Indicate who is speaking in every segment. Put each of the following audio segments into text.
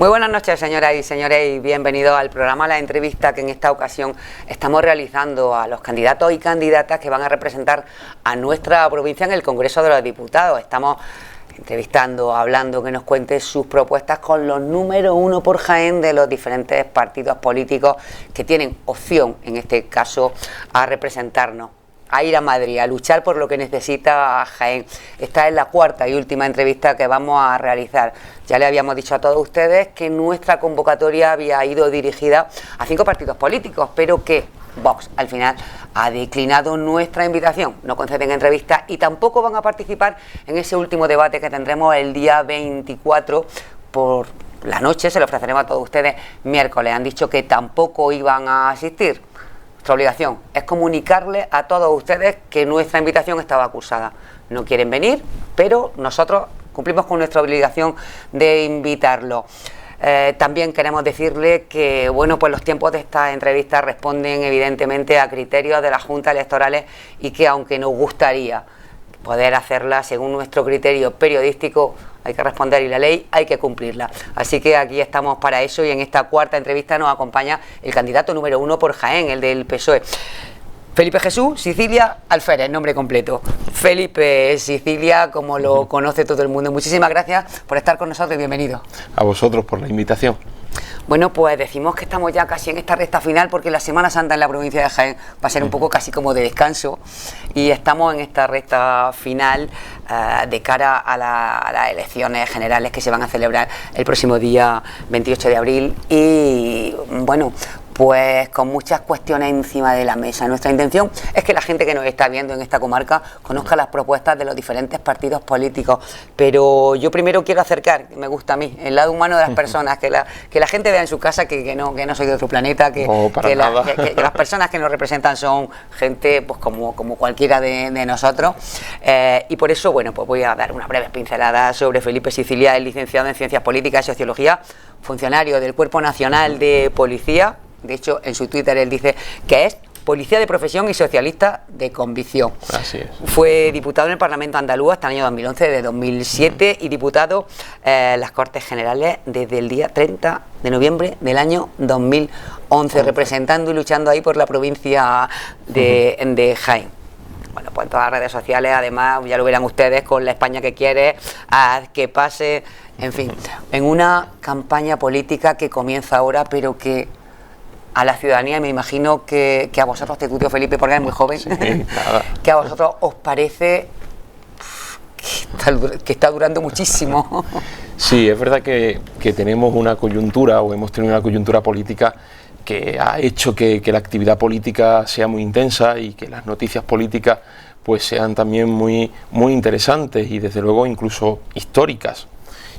Speaker 1: Muy buenas noches, señoras y señores, y bienvenidos al programa La Entrevista, que en esta ocasión estamos realizando a los candidatos y candidatas que van a representar a nuestra provincia en el Congreso de los Diputados. Estamos entrevistando, hablando, que nos cuente sus propuestas con los número uno por Jaén de los diferentes partidos políticos que tienen opción, en este caso, a representarnos, a ir a Madrid, a luchar por lo que necesita Jaén. Esta es la cuarta y última entrevista que vamos a realizar. Ya le habíamos dicho a todos ustedes que nuestra convocatoria había ido dirigida a 5 partidos políticos, pero que Vox al final ha declinado nuestra invitación. No conceden entrevistas y tampoco van a participar en ese último debate que tendremos el día 24 por la noche. Se lo ofreceremos a todos ustedes miércoles. Han dicho que tampoco iban a asistir. Nuestra obligación es comunicarles a todos ustedes que nuestra invitación estaba acusada. No quieren venir, pero nosotros cumplimos con nuestra obligación de invitarlos. También queremos decirle que pues los tiempos de esta entrevista responden evidentemente a criterios de las juntas electorales y que aunque nos gustaría poder hacerla según nuestro criterio periodístico, hay que responder y la ley hay que cumplirla. Así que aquí estamos para eso y en esta cuarta entrevista nos acompaña el candidato número 1 por Jaén, el del PSOE. Felipe Jesús Sicilia Alférez, nombre completo. Felipe Sicilia, como lo conoce todo el mundo. Muchísimas gracias por estar con nosotros y bienvenido.
Speaker 2: A vosotros por la invitación.
Speaker 1: Bueno, pues decimos que estamos ya casi en esta recta final porque la Semana Santa en la provincia de Jaén va a ser un poco casi como de descanso y estamos en esta recta final de cara a las elecciones generales que se van a celebrar el próximo día 28 de abril y bueno, pues con muchas cuestiones encima de la mesa. Nuestra intención es que la gente que nos está viendo en esta comarca conozca las propuestas de los diferentes partidos políticos, pero yo primero quiero acercar, me gusta a mí, el lado humano de las personas, que la gente vea en su casa que no soy de otro planeta, que las personas que nos representan son gente pues como cualquiera de nosotros, y por eso pues voy a dar una breve pincelada sobre Felipe Sicilia. Es licenciado en Ciencias Políticas y Sociología, funcionario del Cuerpo Nacional de Policía. De hecho, en su Twitter él dice que es policía de profesión y socialista de convicción.
Speaker 2: Así es. Fue
Speaker 1: diputado en el Parlamento andaluz hasta el año 2011, de 2007, y diputado en las Cortes Generales desde el día 30 de noviembre del año 2011, representando y luchando ahí por la provincia de Jaén. Bueno, pues en todas las redes sociales, además, ya lo verán ustedes, con la España que quiere, haz que pase, en fin, en una campaña política que comienza ahora, pero que a la ciudadanía, me imagino que a vosotros, te tuyo Felipe, porque eres muy joven,
Speaker 2: sí,
Speaker 1: que a vosotros os parece que está durando muchísimo.
Speaker 2: Sí, es verdad que tenemos una coyuntura, o hemos tenido una coyuntura política que ha hecho que la actividad política sea muy intensa y que las noticias políticas pues sean también muy interesantes y desde luego incluso históricas.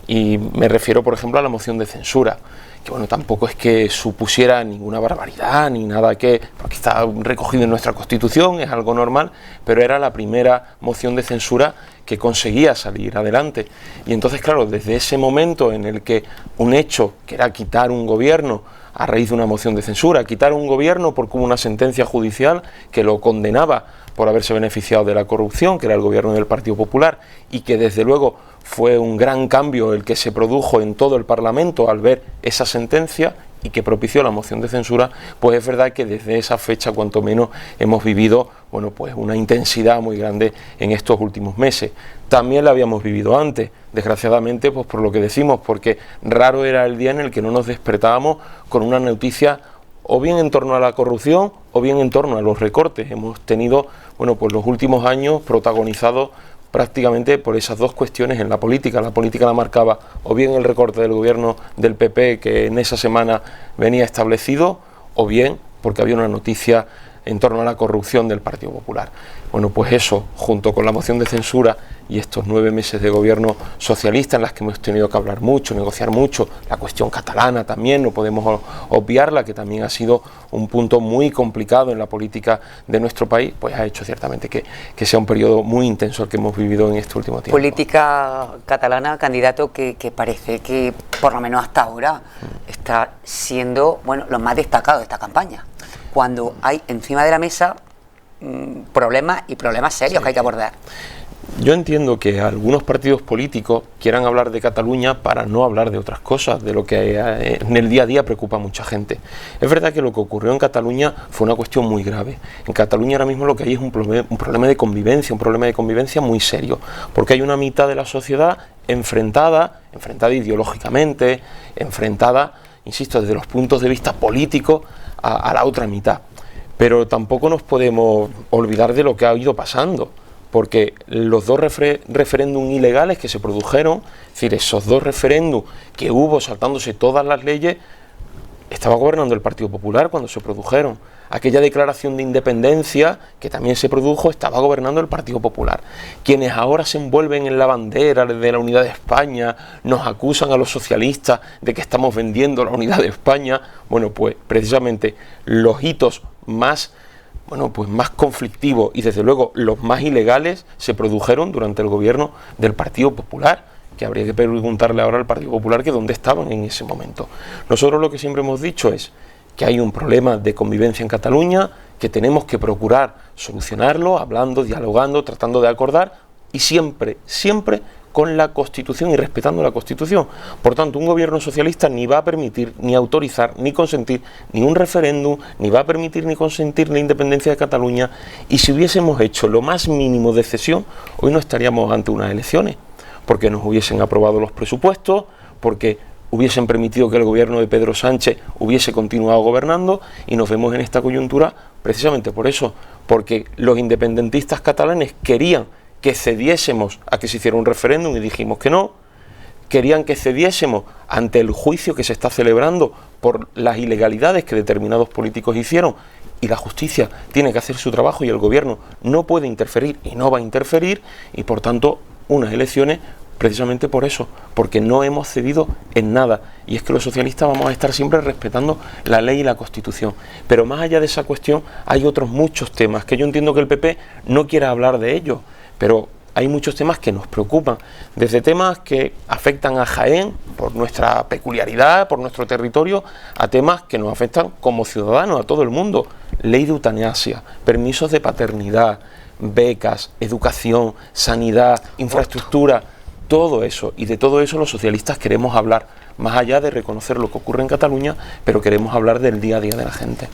Speaker 2: Y me refiero, por ejemplo, a la moción de censura, que tampoco es que supusiera ninguna barbaridad ni nada porque está recogido en nuestra Constitución, es algo normal, pero era la primera moción de censura que conseguía salir adelante. Y entonces, claro, desde ese momento en el que un hecho, que era quitar un gobierno a raíz de una moción de censura, quitar un gobierno por como una sentencia judicial que lo condenaba por haberse beneficiado de la corrupción, que era el gobierno del Partido Popular, y que desde luego fue un gran cambio el que se produjo en todo el Parlamento al ver esa sentencia y que propició la moción de censura, pues es verdad que desde esa fecha cuanto menos hemos vivido pues una intensidad muy grande en estos últimos meses. También la habíamos vivido antes, desgraciadamente, pues por lo que decimos, porque raro era el día en el que no nos despertábamos con una noticia o bien en torno a la corrupción o bien en torno a los recortes. Hemos tenido, pues los últimos años protagonizados prácticamente por esas dos cuestiones en la política. La política la marcaba o bien el recorte del gobierno del PP que en esa semana venía establecido, o bien porque había una noticia en torno a la corrupción del Partido Popular. Pues eso, junto con la moción de censura y estos 9 meses de gobierno socialista en las que hemos tenido que hablar mucho, negociar mucho, la cuestión catalana también, no podemos obviarla, que también ha sido un punto muy complicado en la política de nuestro país, pues ha hecho ciertamente que sea un periodo muy intenso el que hemos vivido en este último tiempo.
Speaker 1: Política catalana, candidato, que parece que por lo menos hasta ahora está siendo lo más destacado de esta campaña, cuando hay encima de la mesa problemas serios que hay que abordar.
Speaker 2: Yo entiendo que algunos partidos políticos quieran hablar de Cataluña para no hablar de otras cosas, de lo que en el día a día preocupa a mucha gente. Es verdad que lo que ocurrió en Cataluña fue una cuestión muy grave. En Cataluña ahora mismo lo que hay es un problema de convivencia muy serio, porque hay una mitad de la sociedad enfrentada ideológicamente, enfrentada, insisto, desde los puntos de vista políticos a la otra mitad. Pero tampoco nos podemos olvidar de lo que ha ido pasando, porque los dos referéndum ilegales que se produjeron, es decir, esos dos referéndum que hubo saltándose todas las leyes, estaba gobernando el Partido Popular cuando se produjeron. Aquella declaración de independencia que también se produjo, estaba gobernando el Partido Popular. Quienes ahora se envuelven en la bandera de la unidad de España, nos acusan a los socialistas de que estamos vendiendo la unidad de España, bueno, pues precisamente los hitos más conflictivos y desde luego los más ilegales se produjeron durante el gobierno del Partido Popular, que habría que preguntarle ahora al Partido Popular que dónde estaban en ese momento. Nosotros lo que siempre hemos dicho es que hay un problema de convivencia en Cataluña, que tenemos que procurar solucionarlo, hablando, dialogando, tratando de acordar, y siempre con la Constitución y respetando la Constitución. Por tanto, un gobierno socialista ni va a permitir, ni autorizar, ni consentir ni un referéndum, ni va a permitir ni consentir la independencia de Cataluña, y si hubiésemos hecho lo más mínimo de cesión, hoy no estaríamos ante unas elecciones, porque nos hubiesen aprobado los presupuestos, porque hubiesen permitido que el gobierno de Pedro Sánchez hubiese continuado gobernando, y nos vemos en esta coyuntura precisamente por eso, porque los independentistas catalanes querían que cediésemos a que se hiciera un referéndum y dijimos que no, querían que cediésemos ante el juicio que se está celebrando por las ilegalidades que determinados políticos hicieron, y la justicia tiene que hacer su trabajo y el gobierno no puede interferir y no va a interferir, y por tanto unas elecciones precisamente por eso, porque no hemos cedido en nada, y es que los socialistas vamos a estar siempre respetando la ley y la Constitución. Pero más allá de esa cuestión hay otros muchos temas que yo entiendo que el PP no quiera hablar de ellos, pero hay muchos temas que nos preocupan, desde temas que afectan a Jaén por nuestra peculiaridad, por nuestro territorio, a temas que nos afectan como ciudadanos, a todo el mundo. Ley de eutanasia, permisos de paternidad, becas, educación, sanidad, infraestructura, todo eso. Y de todo eso los socialistas queremos hablar, más allá de reconocer lo que ocurre en Cataluña, pero queremos hablar del día a día de la gente.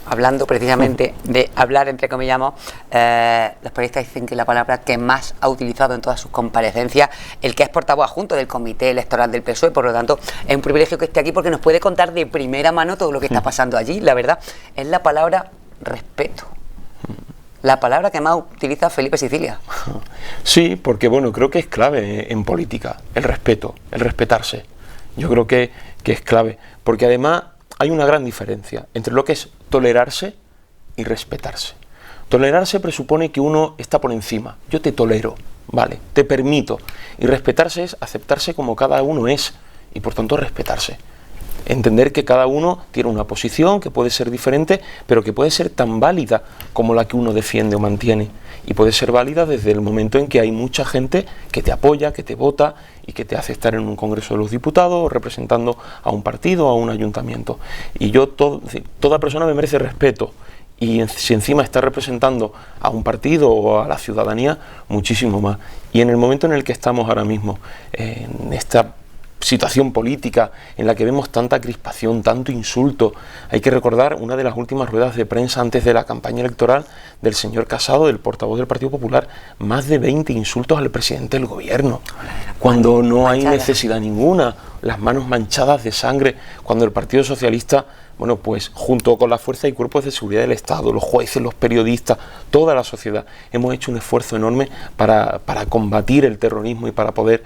Speaker 1: Hablando precisamente de hablar, entre comillas, los periodistas dicen que la palabra que más ha utilizado en todas sus comparecencias, el que es portavoz adjunto del Comité Electoral del PSOE, por lo tanto es un privilegio que esté aquí porque nos puede contar de primera mano todo lo que está pasando allí. La verdad es la palabra respeto, la palabra que más utiliza Felipe Sicilia.
Speaker 2: Sí, porque bueno, creo que es clave en política, el respeto, el respetarse. Yo creo que es clave, porque además hay una gran diferencia entre lo que es tolerarse y respetarse. Tolerarse presupone que uno está por encima. Yo te tolero, vale, te permito. Y respetarse es aceptarse como cada uno es y por tanto respetarse. Entender que cada uno tiene una posición que puede ser diferente, pero que puede ser tan válida como la que uno defiende o mantiene. Y puede ser válida desde el momento en que hay mucha gente que te apoya, que te vota y que te hace estar en un Congreso de los Diputados o representando a un partido o a un ayuntamiento. Y toda persona me merece respeto. Y si encima está representando a un partido o a la ciudadanía, muchísimo más. Y en el momento en el que estamos ahora mismo, en esta situación política en la que vemos tanta crispación, tanto insulto, hay que recordar una de las últimas ruedas de prensa antes de la campaña electoral del señor Casado, del portavoz del Partido Popular, más de 20 insultos al presidente del gobierno, cuando no hay necesidad ninguna, las manos manchadas de sangre, cuando el Partido Socialista, bueno, pues junto con la fuerza y cuerpos de seguridad del Estado, los jueces, los periodistas, toda la sociedad, hemos hecho un esfuerzo enorme para combatir el terrorismo y para poder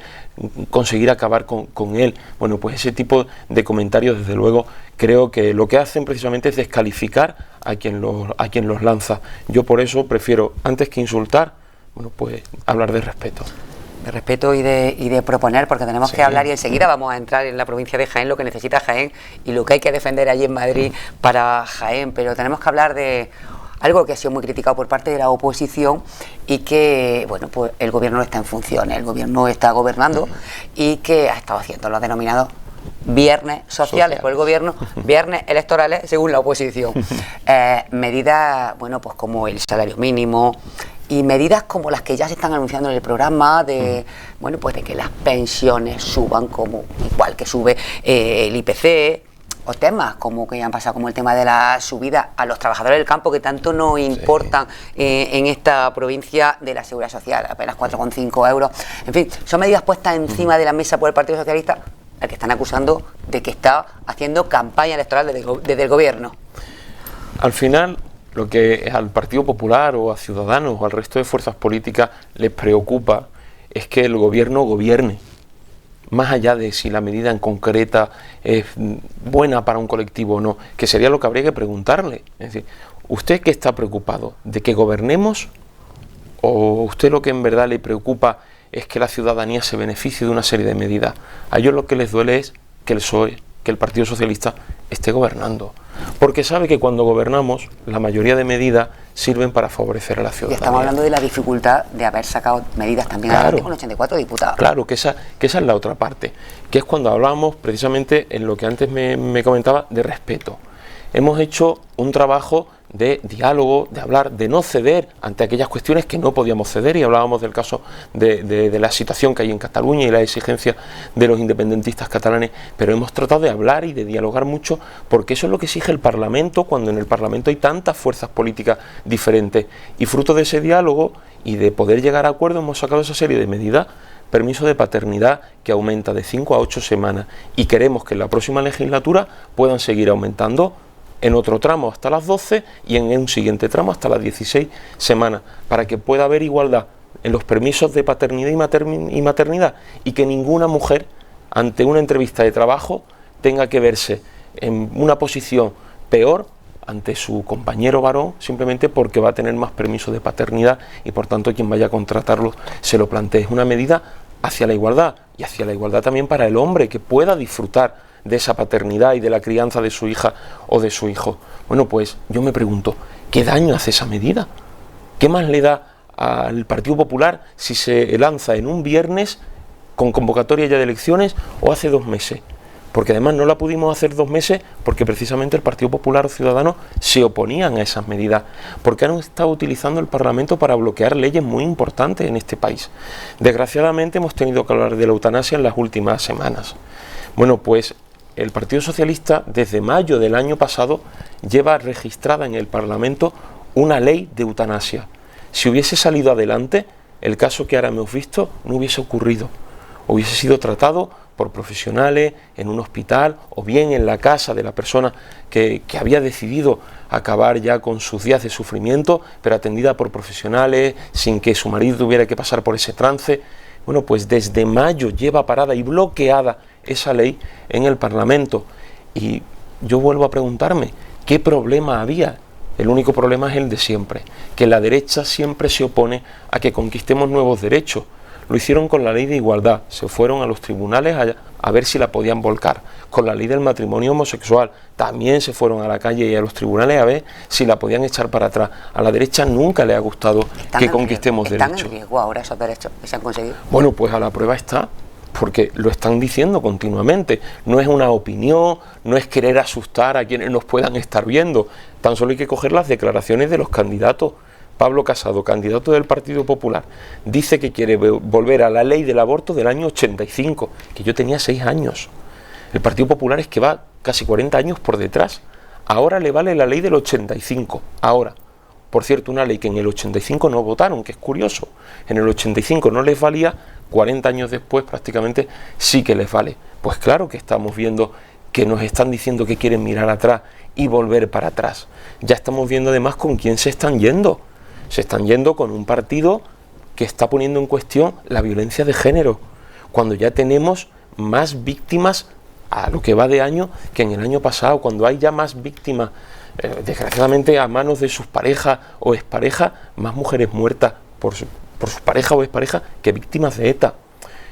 Speaker 2: conseguir acabar con él. Bueno, pues ese tipo de comentarios, desde luego, creo que lo que hacen precisamente es descalificar a quien los lanza. Yo por eso prefiero, antes que insultar, bueno, pues hablar de respeto.
Speaker 1: De respeto y de proponer, porque tenemos que hablar y enseguida vamos a entrar en la provincia de Jaén, lo que necesita Jaén y lo que hay que defender allí en Madrid para Jaén, pero tenemos que hablar de algo que ha sido muy criticado por parte de la oposición y que, bueno, pues el gobierno no está en funciones, el gobierno está gobernando y que ha estado haciendo los denominados viernes sociales por el gobierno, viernes electorales según la oposición. Medidas, bueno, pues como el salario mínimo, Y medidas como las que ya se están anunciando en el programa de, bueno, pues de que las pensiones suban como igual que sube el IPC, o temas como que ya han pasado, como el tema de la subida a los trabajadores del campo, que tanto nos importan en esta provincia, de la Seguridad Social, apenas 4,5 euros. En fin, son medidas puestas encima de la mesa por el Partido Socialista, al que están acusando de que está haciendo campaña electoral desde el gobierno.
Speaker 2: Al final, lo que al Partido Popular o a Ciudadanos o al resto de fuerzas políticas les preocupa es que el gobierno gobierne, más allá de si la medida en concreta es buena para un colectivo o no, que sería lo que habría que preguntarle. Es decir, ¿usted qué está preocupado? ¿De que gobernemos? ¿O usted lo que en verdad le preocupa es que la ciudadanía se beneficie de una serie de medidas? A ellos lo que les duele es que el PSOE, que el Partido Socialista esté gobernando, porque sabe que cuando gobernamos la mayoría de medidas sirven para favorecer a la ciudadanía.
Speaker 1: Y estamos hablando de la dificultad de haber sacado medidas también adelante con 84 diputados.
Speaker 2: Claro, que esa es la otra parte, que es cuando hablamos precisamente en lo que antes me comentaba de respeto. Hemos hecho un trabajo de diálogo, de hablar, de no ceder ante aquellas cuestiones que no podíamos ceder, y hablábamos del caso de la situación que hay en Cataluña y la exigencia de los independentistas catalanes, pero hemos tratado de hablar y de dialogar mucho, porque eso es lo que exige el Parlamento, cuando en el Parlamento hay tantas fuerzas políticas diferentes, y fruto de ese diálogo y de poder llegar a acuerdos hemos sacado esa serie de medidas. Permiso de paternidad que aumenta de 5 a 8 semanas, y queremos que en la próxima legislatura puedan seguir aumentando en otro tramo hasta las 12 y en un siguiente tramo hasta las 16 semanas, para que pueda haber igualdad en los permisos de paternidad y maternidad, y que ninguna mujer ante una entrevista de trabajo tenga que verse en una posición peor ante su compañero varón simplemente porque va a tener más permisos de paternidad y por tanto quien vaya a contratarlo se lo plantee. Es una medida hacia la igualdad, y hacia la igualdad también para el hombre, que pueda disfrutar de esa paternidad y de la crianza de su hija o de su hijo. Bueno, pues yo me pregunto, ¿qué daño hace esa medida? ¿Qué más le da al Partido Popular si se lanza en un viernes con convocatoria ya de elecciones o hace 2 meses? Porque además no la pudimos hacer 2 meses porque precisamente el Partido Popular o Ciudadanos se oponían a esas medidas, porque han estado utilizando el Parlamento para bloquear leyes muy importantes en este país. Desgraciadamente hemos tenido que hablar de la eutanasia en las últimas semanas. Bueno, pues el Partido Socialista desde mayo del año pasado lleva registrada en el Parlamento una ley de eutanasia. Si hubiese salido adelante, el caso que ahora hemos visto no hubiese ocurrido. Hubiese sido tratado por profesionales en un hospital o bien en la casa de la persona que había decidido acabar ya con sus días de sufrimiento, pero atendida por profesionales sin que su marido tuviera que pasar por ese trance. Bueno, pues desde mayo lleva parada y bloqueada esa ley en el Parlamento, y yo vuelvo a preguntarme, ¿qué problema había? El único problema es el de siempre, que la derecha siempre se opone a que conquistemos nuevos derechos. Lo hicieron con la ley de igualdad, se fueron a los tribunales a ver si la podían volcar. Con la ley del matrimonio homosexual también se fueron a la calle y a los tribunales a ver si la podían echar para atrás. A la derecha nunca le ha gustado que conquistemos derechos.
Speaker 1: ¿Están en riesgo ahora esos derechos que se han conseguido?
Speaker 2: Bueno, pues a la prueba está, porque lo están diciendo continuamente. No es una opinión, no es querer asustar a quienes nos puedan estar viendo. Tan solo hay que coger las declaraciones de los candidatos. Pablo Casado, candidato del Partido Popular, dice que quiere volver a la ley del aborto del año 85, que yo tenía 6 años. El Partido Popular es que va casi 40 años por detrás. Ahora le vale la ley del 85, ahora. Por cierto, una ley que en el 85 no votaron, que es curioso. En el 85 no les valía, 40 años después prácticamente sí que les vale. Pues claro que estamos viendo que nos están diciendo que quieren mirar atrás y volver para atrás. Ya estamos viendo además con quién se están yendo. Se están yendo con un partido que está poniendo en cuestión la violencia de género, cuando ya tenemos más víctimas a lo que va de año que en el año pasado, cuando hay ya más víctimas, desgraciadamente a manos de sus parejas o exparejas, más mujeres muertas por sus parejas o exparejas que víctimas de ETA,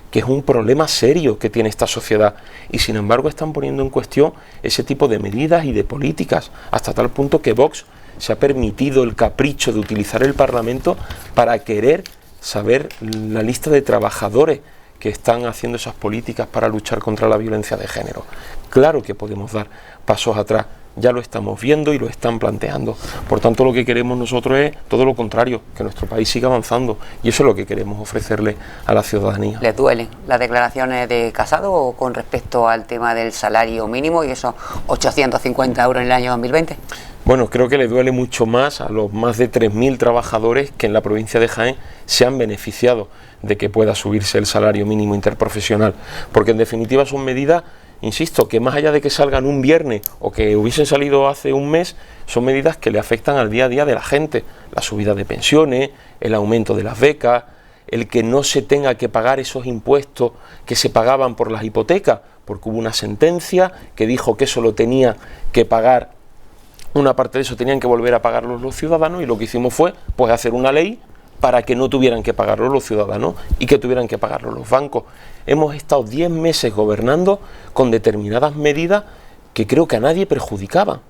Speaker 2: que es un problema serio que tiene esta sociedad, y sin embargo están poniendo en cuestión ese tipo de medidas y de políticas, hasta tal punto que Vox se ha permitido el capricho de utilizar el Parlamento para querer saber la lista de trabajadores que están haciendo esas políticas para luchar contra la violencia de género. Claro que podemos dar pasos atrás, ya lo estamos viendo y lo están planteando. Por tanto, lo que queremos nosotros es todo lo contrario, que nuestro país siga avanzando, y eso es lo que queremos ofrecerle a la ciudadanía.
Speaker 1: ¿Les duelen las declaraciones de Casado con respecto al tema del salario mínimo y esos 850 euros en el año 2020?
Speaker 2: Bueno, creo que le duele mucho más a los más de 3.000 trabajadores que en la provincia de Jaén se han beneficiado de que pueda subirse el salario mínimo interprofesional, porque en definitiva son medidas, insisto, que más allá de que salgan un viernes o que hubiesen salido hace un mes, son medidas que le afectan al día a día de la gente, la subida de pensiones, el aumento de las becas, el que no se tenga que pagar esos impuestos que se pagaban por las hipotecas, porque hubo una sentencia que dijo que eso lo tenía que pagar. Una parte de eso tenían que volver a pagarlos los ciudadanos, y lo que hicimos fue pues hacer una ley para que no tuvieran que pagarlo los ciudadanos y que tuvieran que pagarlo los bancos. Hemos estado 10 meses gobernando con determinadas medidas que creo que a nadie perjudicaban.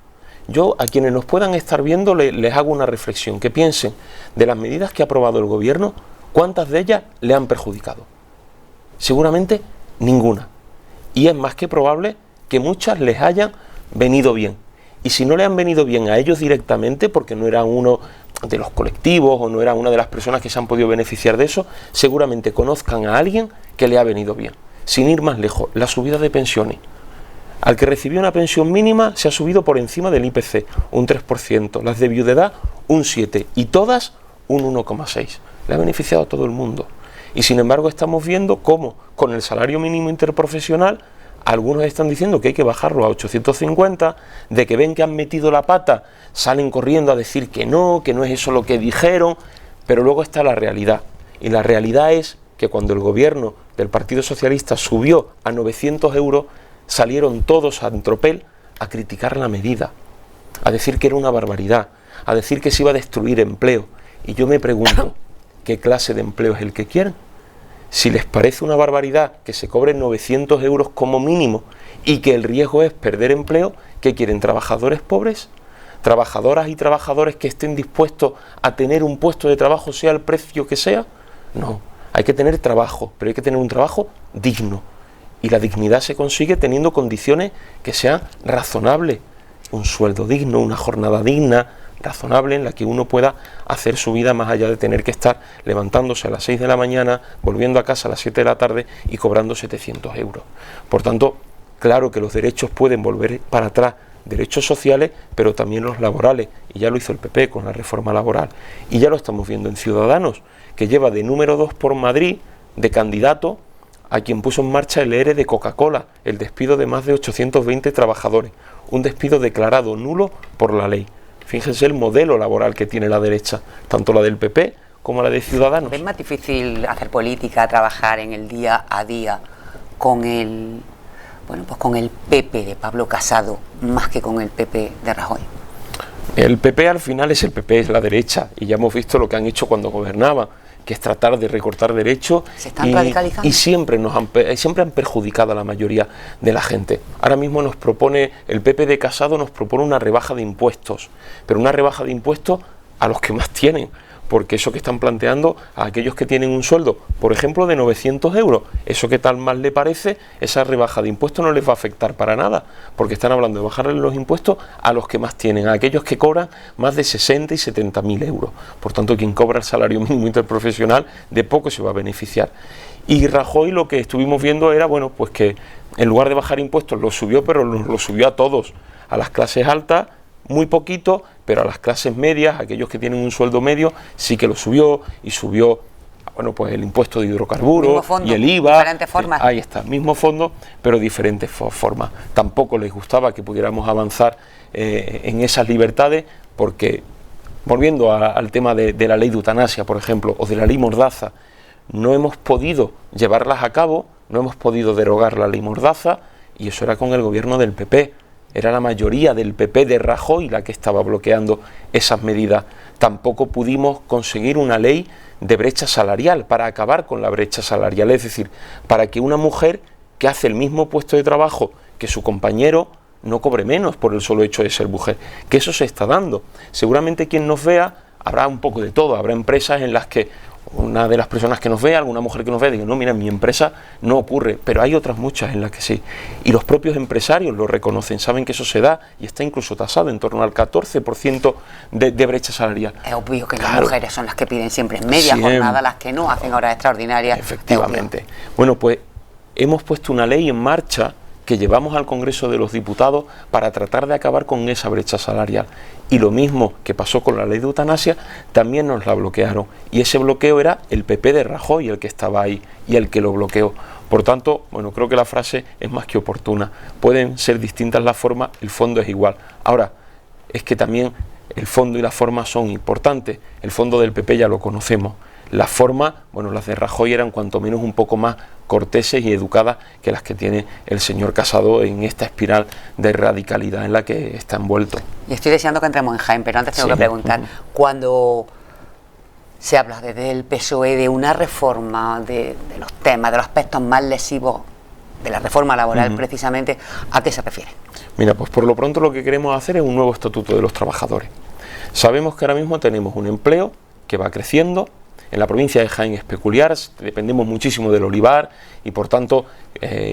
Speaker 2: Yo, a quienes nos puedan estar viendo, les hago una reflexión, que piensen de las medidas que ha aprobado el gobierno, ¿cuántas de ellas le han perjudicado? Seguramente ninguna. Y es más que probable que muchas les hayan venido bien. Y si no le han venido bien a ellos directamente, porque no eran uno de los colectivos o no era una de las personas que se han podido beneficiar de eso, seguramente conozcan a alguien que le ha venido bien. Sin ir más lejos, la subida de pensiones. Al que recibió una pensión mínima se ha subido por encima del IPC, un 3%, las de viudedad un 7% y todas un 1,6%. Le ha beneficiado a todo el mundo. Y sin embargo estamos viendo cómo con el salario mínimo interprofesional algunos están diciendo que hay que bajarlo a 850, de que ven que han metido la pata, salen corriendo a decir que no es eso lo que dijeron, pero luego está la realidad. Y la realidad es que cuando el gobierno del Partido Socialista subió a 900 euros, salieron todos a tropel a criticar la medida, a decir que era una barbaridad, a decir que se iba a destruir empleo. Y yo me pregunto, ¿qué clase de empleo es el que quieren? Si les parece una barbaridad que se cobren 900 euros como mínimo y que el riesgo es perder empleo, ¿qué quieren? ¿Trabajadores pobres? ¿Trabajadoras y trabajadores que estén dispuestos a tener un puesto de trabajo sea el precio que sea? No, hay que tener trabajo, pero hay que tener un trabajo digno. Y la dignidad se consigue teniendo condiciones que sean razonables. Un sueldo digno, una jornada digna, razonable, en la que uno pueda hacer su vida más allá de tener que estar levantándose a las 6 de la mañana, volviendo a casa a las 7 de la tarde y cobrando 700 euros. Por tanto, claro que los derechos pueden volver para atrás, derechos sociales, pero también los laborales, y ya lo hizo el PP con la reforma laboral, y ya lo estamos viendo en Ciudadanos, que lleva de número 2 por Madrid, de candidato a quien puso en marcha el ERE de Coca-Cola, el despido de más de 820 trabajadores, un despido declarado nulo por la ley. Fíjense el modelo laboral que tiene la derecha, tanto la del PP como la de Ciudadanos.
Speaker 1: ¿Es más difícil hacer política, trabajar en el día a día con el PP de Pablo Casado más que con el PP de Rajoy?
Speaker 2: El PP al final es el PP, es la derecha, y ya hemos visto lo que han hecho cuando gobernaban, que es tratar de recortar derechos.
Speaker 1: ¿Se están radicalizando?
Speaker 2: Y siempre han perjudicado a la mayoría de la gente. Ahora mismo el PP de Casado nos propone una rebaja de impuestos, pero una rebaja de impuestos a los que más tienen, porque eso que están planteando a aquellos que tienen un sueldo, por ejemplo, de 900 euros, eso que tal mal le parece, esa rebaja de impuestos no les va a afectar para nada, porque están hablando de bajarle los impuestos a los que más tienen, a aquellos que cobran más de 60 y 70.000 euros. Por tanto, quien cobra el salario mínimo interprofesional de poco se va a beneficiar. Y Rajoy lo que estuvimos viendo era, pues que en lugar de bajar impuestos lo subió, pero lo subió a todos, a las clases altas, muy poquito, pero a las clases medias, aquellos que tienen un sueldo medio, sí que lo subió, y subió pues el impuesto de hidrocarburos y el IVA.
Speaker 1: Diferentes formas.
Speaker 2: Ahí está, mismo fondo, pero diferentes formas. Tampoco les gustaba que pudiéramos avanzar en esas libertades, porque, volviendo al tema de la ley de eutanasia, por ejemplo, o de la ley Mordaza, no hemos podido llevarlas a cabo, no hemos podido derogar la ley Mordaza, y eso era con el gobierno del PP. Era la mayoría del PP de Rajoy la que estaba bloqueando esas medidas. Tampoco pudimos conseguir una ley de brecha salarial para acabar con la brecha salarial, es decir, para que una mujer que hace el mismo puesto de trabajo que su compañero no cobre menos por el solo hecho de ser mujer, que eso se está dando. Seguramente quien nos vea habrá un poco de todo, habrá empresas en las que una de las personas que nos ve, alguna mujer que nos ve, diga, no, mira, en mi empresa no ocurre, pero hay otras muchas en las que sí. Y los propios empresarios lo reconocen, saben que eso se da y está incluso tasado en torno al 14% de brecha salarial.
Speaker 1: Es obvio que las mujeres son las que piden siempre en media jornada, las que no hacen horas extraordinarias.
Speaker 2: Efectivamente. Bueno, pues hemos puesto una ley en marcha que llevamos al Congreso de los Diputados para tratar de acabar con esa brecha salarial. Y lo mismo que pasó con la ley de eutanasia, también nos la bloquearon. Y ese bloqueo era el PP de Rajoy el que estaba ahí y el que lo bloqueó. Por tanto, bueno, creo que la frase es más que oportuna. Pueden ser distintas las formas, el fondo es igual. Ahora, es que también el fondo y la forma son importantes. El fondo del PP ya lo conocemos. Las formas, bueno, las de Rajoy eran cuanto menos un poco más corteses y educadas que las que tiene el señor Casado en esta espiral de radicalidad en la que está envuelto.
Speaker 1: Y estoy deseando que entremos en Jaén, pero antes tengo que preguntar, cuando se habla desde el PSOE de una reforma de los temas, de los aspectos más lesivos de la reforma laboral, precisamente, ¿a qué se refiere?
Speaker 2: Mira, pues por lo pronto lo que queremos hacer es un nuevo estatuto de los trabajadores. Sabemos que ahora mismo tenemos un empleo que va creciendo. En la provincia de Jaén es peculiar, dependemos muchísimo del olivar y por tanto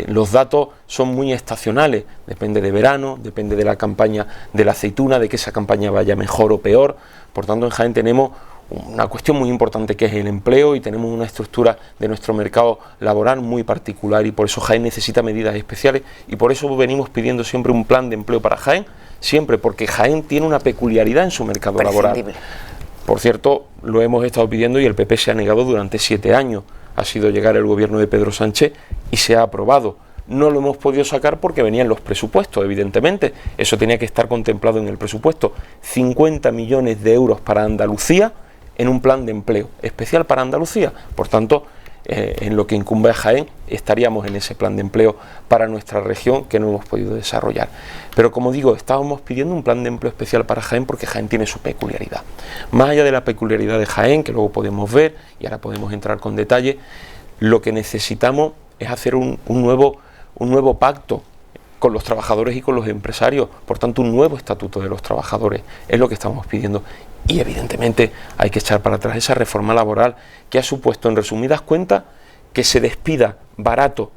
Speaker 2: los datos son muy estacionales, depende de verano, depende de la campaña de la aceituna, de que esa campaña vaya mejor o peor. Por tanto, en Jaén tenemos una cuestión muy importante que es el empleo y tenemos una estructura de nuestro mercado laboral muy particular y por eso Jaén necesita medidas especiales y por eso venimos pidiendo siempre un plan de empleo para Jaén, siempre porque Jaén tiene una peculiaridad en su mercado laboral. Por cierto, lo hemos estado pidiendo y el PP se ha negado durante 7 años. Ha sido llegar el gobierno de Pedro Sánchez y se ha aprobado. No lo hemos podido sacar porque venían los presupuestos, evidentemente. Eso tenía que estar contemplado en el presupuesto. 50 millones de euros para Andalucía en un plan de empleo especial para Andalucía. Por tanto, en lo que incumbe a Jaén, estaríamos en ese plan de empleo para nuestra región que no hemos podido desarrollar. Pero como digo, estábamos pidiendo un plan de empleo especial para Jaén porque Jaén tiene su peculiaridad. Más allá de la peculiaridad de Jaén, que luego podemos ver, y ahora podemos entrar con detalle, lo que necesitamos es hacer un nuevo pacto con los trabajadores y con los empresarios, por tanto un nuevo estatuto de los trabajadores, es lo que estamos pidiendo. Y evidentemente hay que echar para atrás esa reforma laboral que ha supuesto, en resumidas cuentas, que se despida barato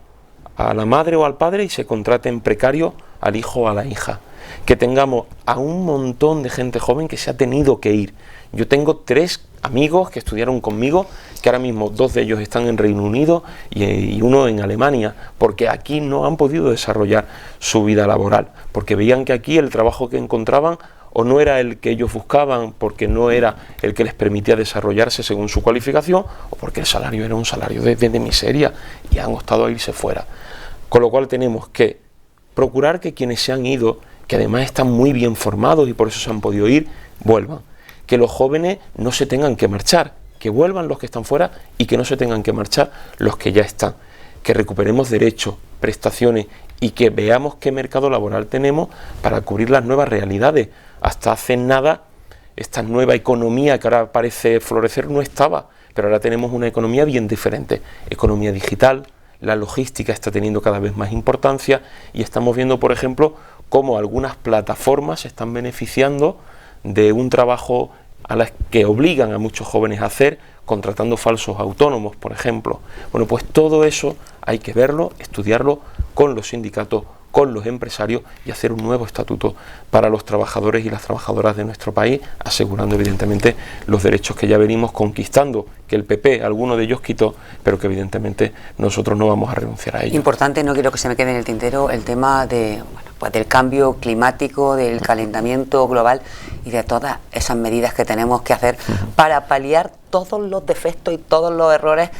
Speaker 2: a la madre o al padre y se contrate en precario al hijo o a la hija. Que tengamos a un montón de gente joven que se ha tenido que ir. Yo tengo 3 amigos que estudiaron conmigo, que ahora mismo 2 de ellos están en Reino Unido y 1 en Alemania, porque aquí no han podido desarrollar su vida laboral, porque veían que aquí el trabajo que encontraban o no era el que ellos buscaban porque no era el que les permitía desarrollarse según su cualificación, o porque el salario era un salario de miseria y han optado a irse fuera. Con lo cual tenemos que procurar que quienes se han ido, que además están muy bien formados y por eso se han podido ir, vuelvan. Que los jóvenes no se tengan que marchar, que vuelvan los que están fuera y que no se tengan que marchar los que ya están. Que recuperemos derechos, prestaciones y que veamos qué mercado laboral tenemos para cubrir las nuevas realidades. Hasta hace nada, esta nueva economía que ahora parece florecer no estaba, pero ahora tenemos una economía bien diferente. Economía digital, la logística está teniendo cada vez más importancia y estamos viendo, por ejemplo, cómo algunas plataformas se están beneficiando de un trabajo a las que obligan a muchos jóvenes a hacer, contratando falsos autónomos, por ejemplo. Bueno, pues todo eso hay que verlo, estudiarlo con los sindicatos, con los empresarios y hacer un nuevo estatuto para los trabajadores y las trabajadoras de nuestro país, asegurando evidentemente los derechos que ya venimos conquistando, que el PP, alguno de ellos quitó, pero que evidentemente nosotros no vamos a renunciar a ello.
Speaker 1: Importante, no quiero que se me quede en el tintero el tema de, del cambio climático, del calentamiento global y de todas esas medidas que tenemos que hacer para paliar todos los defectos y todos los errores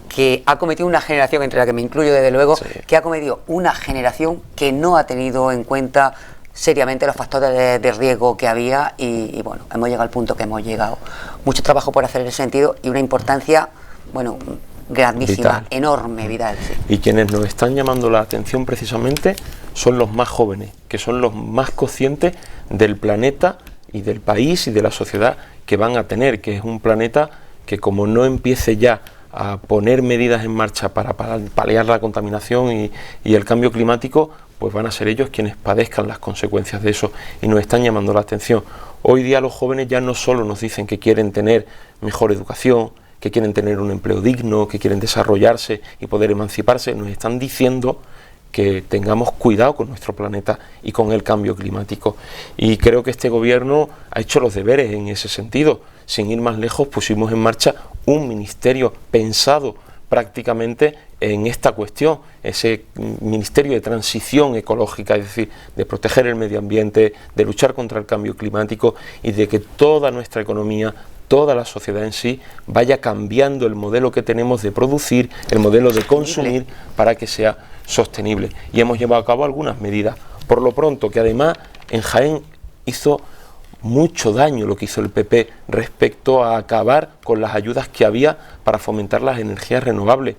Speaker 1: que ha cometido una generación, entre la que me incluyo desde luego, que ha cometido una generación que no ha tenido en cuenta seriamente los factores de riesgo que había y bueno, hemos llegado al punto que hemos llegado. Mucho trabajo por hacer en ese sentido y una importancia, bueno, grandísima, vital. Enorme, vital. Sí.
Speaker 2: Y quienes nos están llamando la atención precisamente son los más jóvenes, que son los más conscientes del planeta y del país y de la sociedad que van a tener, que es un planeta que como no empiece ya a poner medidas en marcha para paliar la contaminación y el cambio climático, pues van a ser ellos quienes padezcan las consecuencias de eso y nos están llamando la atención. Hoy día los jóvenes ya no solo nos dicen que quieren tener mejor educación, que quieren tener un empleo digno, que quieren desarrollarse y poder emanciparse, nos están diciendo que tengamos cuidado con nuestro planeta y con el cambio climático. Y creo que este gobierno ha hecho los deberes en ese sentido. Sin ir más lejos, pusimos en marcha un ministerio pensado prácticamente en esta cuestión, ese ministerio de transición ecológica, es decir, de proteger el medio ambiente, de luchar contra el cambio climático y de que toda nuestra economía, toda la sociedad en sí, vaya cambiando el modelo que tenemos de producir, el modelo de consumir, para que sea sostenible. Y hemos llevado a cabo algunas medidas. Por lo pronto, que además en Jaén hizo mucho daño lo que hizo el PP respecto a acabar con las ayudas que había para fomentar las energías renovables.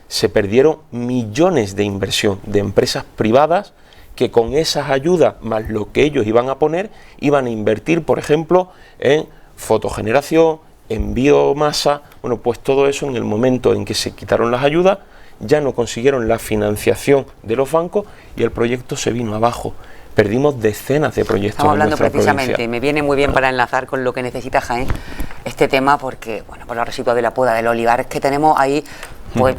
Speaker 2: Se perdieron millones de inversión de empresas privadas que con esas ayudas, más lo que ellos iban a poner, iban a invertir, por ejemplo, en fotogeneración, en biomasa. Bueno, pues todo eso, en el momento en que se quitaron las ayudas, ya no consiguieron la financiación de los bancos y el proyecto se vino abajo. Perdimos decenas de proyectos.
Speaker 1: Estamos hablando
Speaker 2: en nuestra
Speaker 1: precisamente,
Speaker 2: provincia.
Speaker 1: y me viene muy bien para enlazar con lo que necesita Jaén este tema, porque, bueno, por los residuos de la poda del olivar que tenemos ahí, pues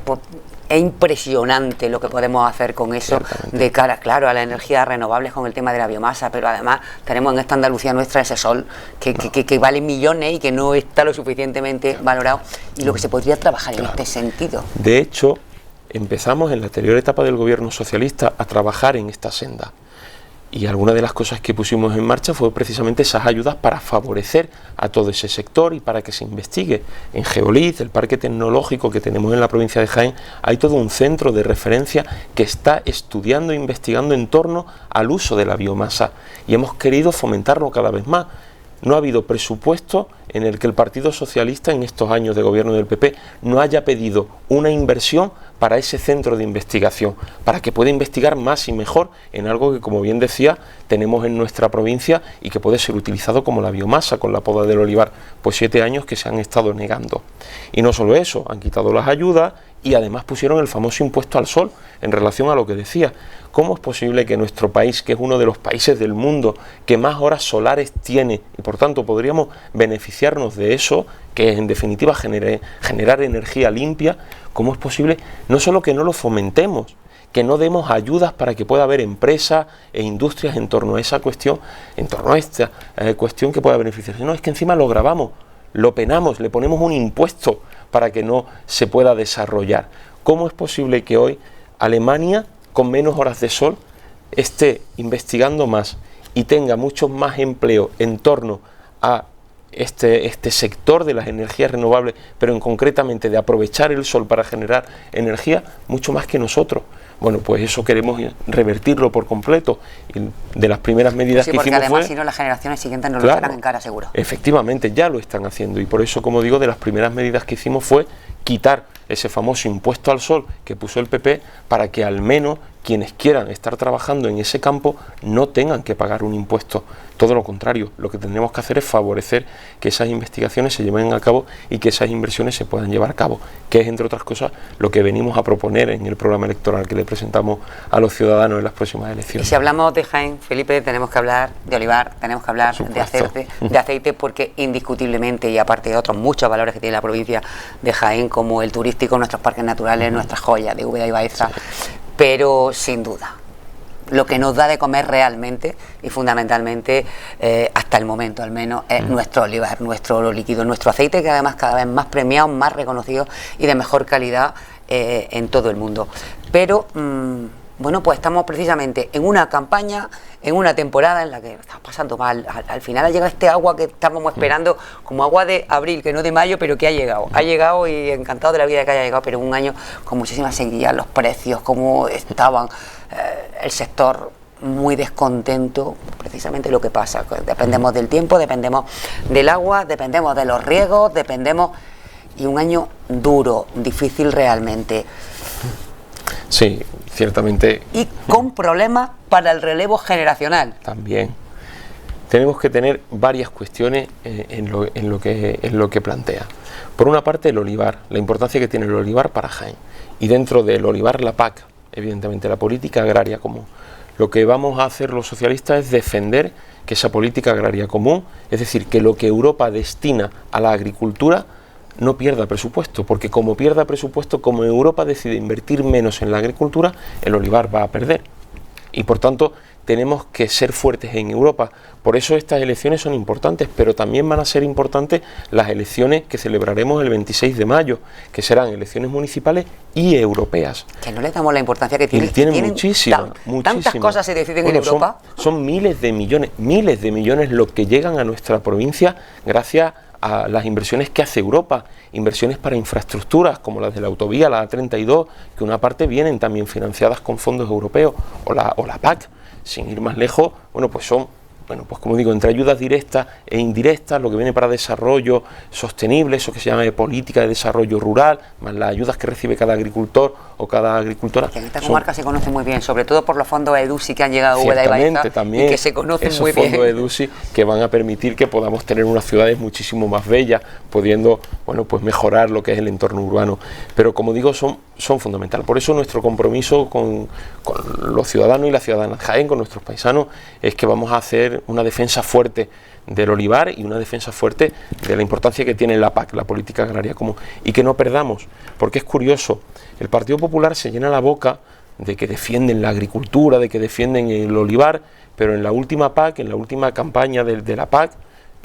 Speaker 1: es impresionante lo que podemos hacer con eso de cara, claro, a las energías renovables con el tema de la biomasa, pero además tenemos en esta Andalucía nuestra ese sol que vale millones y que no está lo suficientemente valorado, y lo que se podría trabajar en este sentido.
Speaker 2: De hecho, empezamos en la anterior etapa del gobierno socialista a trabajar en esta senda. Y alguna de las cosas que pusimos en marcha fue precisamente esas ayudas para favorecer a todo ese sector y para que se investigue. En Geoliz, el parque tecnológico que tenemos en la provincia de Jaén, hay todo un centro de referencia que está estudiando e investigando en torno al uso de la biomasa, y hemos querido fomentarlo cada vez más. No ha habido presupuesto en el que el Partido Socialista en estos años de gobierno del PP no haya pedido una inversión para ese centro de investigación, para que pueda investigar más y mejor en algo que, como bien decía, tenemos en nuestra provincia y que puede ser utilizado como la biomasa con la poda del olivar. Pues 7 años que se han estado negando. Y no solo eso, han quitado las ayudas y además pusieron el famoso impuesto al sol en relación a lo que decía. ¿Cómo es posible que nuestro país, que es uno de los países del mundo que más horas solares tiene, y por tanto podríamos beneficiarnos de eso, que es en definitiva generar energía limpia, cómo es posible no solo que no lo fomentemos, que no demos ayudas para que pueda haber empresas e industrias en torno a esa cuestión, en torno a esta cuestión que pueda beneficiarse? No, es que encima lo gravamos, lo penamos, le ponemos un impuesto para que no se pueda desarrollar. ¿Cómo es posible que hoy Alemania, con menos horas de sol, esté investigando más y tenga mucho más empleo en torno a este sector de las energías renovables, pero concretamente de aprovechar el sol para generar energía, mucho más que nosotros? Bueno, pues eso queremos revertirlo por completo. Y de las primeras medidas que hicimos
Speaker 1: además,
Speaker 2: fue,
Speaker 1: si no, las generaciones siguientes nos lo echarán en cara, seguro.
Speaker 2: Efectivamente, ya lo están haciendo, y por eso, como digo, de las primeras medidas que hicimos fue quitar ese famoso impuesto al sol que puso el PP, para que al menos quienes quieran estar trabajando en ese campo no tengan que pagar un impuesto. Todo lo contrario, lo que tendremos que hacer es favorecer que esas investigaciones se lleven a cabo y que esas inversiones se puedan llevar a cabo, que es, entre otras cosas, lo que venimos a proponer en el programa electoral que le presentamos a los ciudadanos en las próximas elecciones.
Speaker 1: Y si hablamos de Jaén, Felipe, tenemos que hablar de olivar, tenemos que hablar de aceite, porque indiscutiblemente, y aparte de otros muchos valores que tiene la provincia de Jaén, como el turístico, nuestros parques naturales, nuestras joyas de Úbeda y Baeza, pero sin duda, lo que nos da de comer realmente y fundamentalmente, hasta el momento al menos, es nuestro olivar, nuestro oro líquido, nuestro aceite, que además cada vez más premiado, más reconocido y de mejor calidad en todo el mundo. Pero bueno, pues estamos precisamente en una campaña, en una temporada en la que estamos pasando mal. Al final ha llegado este agua que estábamos esperando como agua de abril, que no de mayo, pero que ha llegado, y encantado de la vida de que haya llegado, pero un año con muchísimas sequías, los precios, cómo estaban, el sector muy descontento. Precisamente lo que pasa, dependemos del tiempo, dependemos del agua, dependemos de los riegos, y un año duro, difícil realmente.
Speaker 2: Sí, ciertamente.
Speaker 1: Y con problemas para el relevo generacional.
Speaker 2: También. Tenemos que tener varias cuestiones en lo que plantea. Por una parte, el olivar, la importancia que tiene el olivar para Jaén. Y dentro del olivar, la PAC, evidentemente, la política agraria común. Lo que vamos a hacer los socialistas es defender que esa política agraria común, es decir, que lo que Europa destina a la agricultura, no pierda presupuesto, porque como pierda presupuesto, como Europa decide invertir menos en la agricultura, el olivar va a perder. Y por tanto tenemos que ser fuertes en Europa. Por eso estas elecciones son importantes, pero también van a ser importantes las elecciones que celebraremos el 26 de mayo, que serán elecciones municipales y europeas.
Speaker 1: Que no le damos la importancia que tienen.
Speaker 2: Tienen muchísima.
Speaker 1: Tantas cosas se deciden en Europa.
Speaker 2: Son miles de millones lo que llegan a nuestra provincia gracias a las inversiones que hace Europa, inversiones para infraestructuras como las de la autovía, la A32, que una parte vienen también financiadas con fondos europeos, o la PAC. Sin ir más lejos, pues son, como digo, entre ayudas directas e indirectas, lo que viene para desarrollo sostenible, eso que se llama de política de desarrollo rural, más las ayudas que recibe cada agricultor o cada agricultora.
Speaker 1: Que en esta comarca se conoce muy bien, sobre todo por los fondos EDUSI que han llegado a Úbeda y Baeza,
Speaker 2: también,
Speaker 1: y que se conocen muy bien.
Speaker 2: Esos fondos EDUSI que van a permitir que podamos tener unas ciudades muchísimo más bellas, pudiendo mejorar lo que es el entorno urbano. Pero como digo, son fundamentales. Por eso nuestro compromiso con los ciudadanos y las ciudadanas de Jaén, con nuestros paisanos, es que vamos a hacer una defensa fuerte del olivar y una defensa fuerte de la importancia que tiene la PAC, la Política Agraria Común, y que no perdamos, porque es curioso, el Partido Popular se llena la boca de que defienden la agricultura, de que defienden el olivar, pero en la última PAC, en la última campaña de la PAC,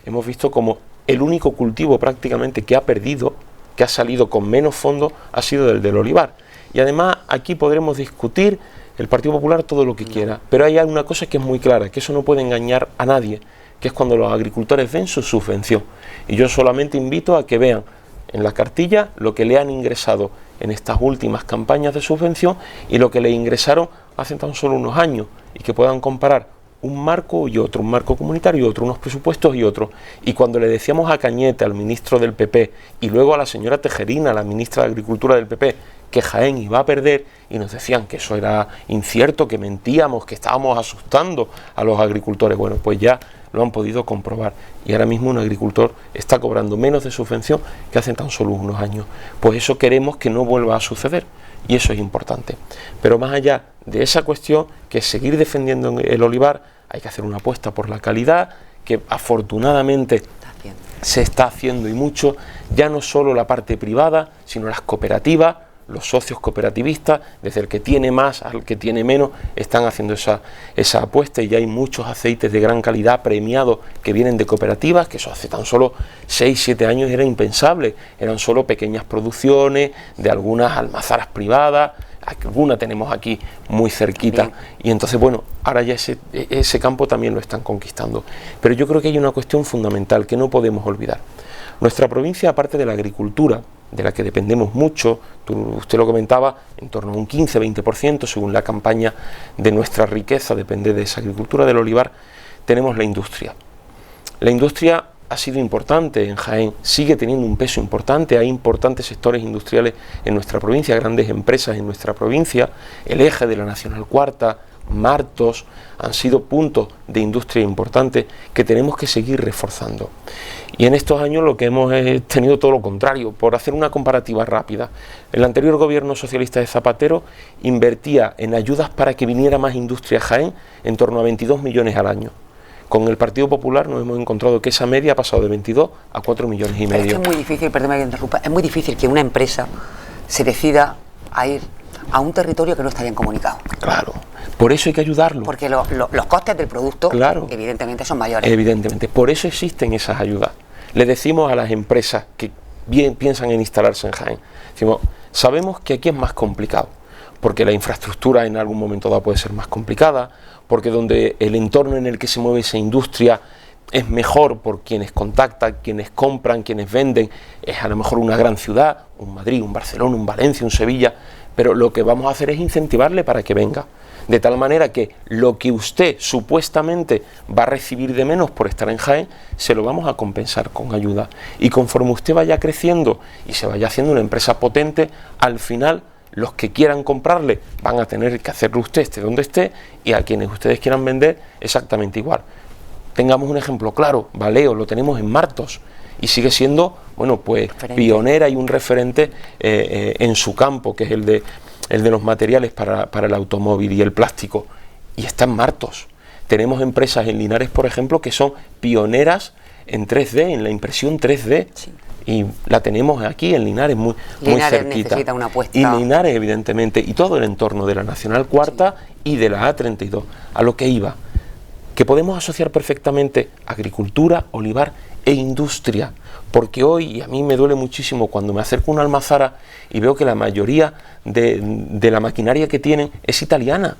Speaker 2: hemos visto como el único cultivo prácticamente que ha perdido, que ha salido con menos fondos, ha sido el del olivar. Y además aquí podremos discutir el Partido Popular todo lo que quiera, pero hay una cosa que es muy clara, que eso no puede engañar a nadie, que es cuando los agricultores ven su subvención. Y yo solamente invito a que vean en la cartilla lo que le han ingresado en estas últimas campañas de subvención y lo que le ingresaron hace tan solo unos años, y que puedan comparar un marco y otro, un marco comunitario y otro, unos presupuestos y otros. Y cuando le decíamos a Cañete, al ministro del PP, y luego a la señora Tejerina, la ministra de Agricultura del PP, que Jaén iba a perder, y nos decían que eso era incierto, que mentíamos, que estábamos asustando a los agricultores, pues ya lo han podido comprobar, y ahora mismo un agricultor está cobrando menos de subvención que hace tan solo unos años. Pues eso queremos que no vuelva a suceder, y eso es importante. Pero más allá de esa cuestión, que es seguir defendiendo el olivar, hay que hacer una apuesta por la calidad, que afortunadamente se está haciendo, y mucho, ya no solo la parte privada, sino las cooperativas, los socios cooperativistas, desde el que tiene más al que tiene menos, están haciendo esa apuesta, y ya hay muchos aceites de gran calidad premiados que vienen de cooperativas, que eso hace tan solo 6-7 años era impensable, eran solo pequeñas producciones de algunas almazaras privadas, alguna tenemos aquí muy cerquita. Bien. Y entonces, ahora ya ese campo también lo están conquistando. Pero yo creo que hay una cuestión fundamental que no podemos olvidar. Nuestra provincia, aparte de la agricultura, de la que dependemos mucho, usted lo comentaba, en torno a un 15-20%, según la campaña de nuestra riqueza, depende de esa agricultura del olivar, tenemos la industria. La industria ha sido importante en Jaén, sigue teniendo un peso importante, hay importantes sectores industriales en nuestra provincia, grandes empresas en nuestra provincia, el eje de la Nacional Cuarta, Martos, han sido puntos de industria importantes que tenemos que seguir reforzando. Y en estos años lo que hemos tenido todo lo contrario. Por hacer una comparativa rápida, el anterior gobierno socialista de Zapatero invertía en ayudas para que viniera más industria a Jaén en torno a 22 millones al año. Con el Partido Popular nos hemos encontrado que esa media ha pasado de 22 a 4 millones y medio.
Speaker 1: Es muy difícil, perdóname que interrumpa, es muy difícil que una empresa se decida a ir a un territorio que no está bien comunicado.
Speaker 2: Claro, por eso hay que ayudarlo.
Speaker 1: Porque los costes del producto, claro, evidentemente son mayores.
Speaker 2: Evidentemente, por eso existen esas ayudas. Le decimos a las empresas que bien piensan en instalarse en Jaén, decimos, sabemos que aquí es más complicado, porque la infraestructura en algún momento dado puede ser más complicada, porque donde el entorno en el que se mueve esa industria es mejor por quienes contactan, quienes compran, quienes venden, es a lo mejor una gran ciudad, un Madrid, un Barcelona, un Valencia, un Sevilla, pero lo que vamos a hacer es incentivarle para que venga, de tal manera que lo que usted supuestamente va a recibir de menos por estar en Jaén, se lo vamos a compensar con ayuda. Y conforme usted vaya creciendo y se vaya haciendo una empresa potente, al final los que quieran comprarle van a tener que hacerlo usted esté donde esté, y a quienes ustedes quieran vender exactamente igual. Tengamos un ejemplo claro, Valeo lo tenemos en Martos y sigue siendo, pionera y un referente en su campo, que es el de los materiales para el automóvil y el plástico, y está en Martos. Tenemos empresas en Linares, por ejemplo, que son pioneras en 3D, en la impresión 3D, sí, y la tenemos aquí en Linares, muy cerquita.
Speaker 1: Necesita una apuesta.
Speaker 2: Y Linares, evidentemente, y todo el entorno de la Nacional Cuarta y de la A32, a lo que iba, que podemos asociar perfectamente agricultura, olivar e industria, porque hoy, y a mí me duele muchísimo cuando me acerco a una almazara y veo que la mayoría de la maquinaria que tienen es italiana.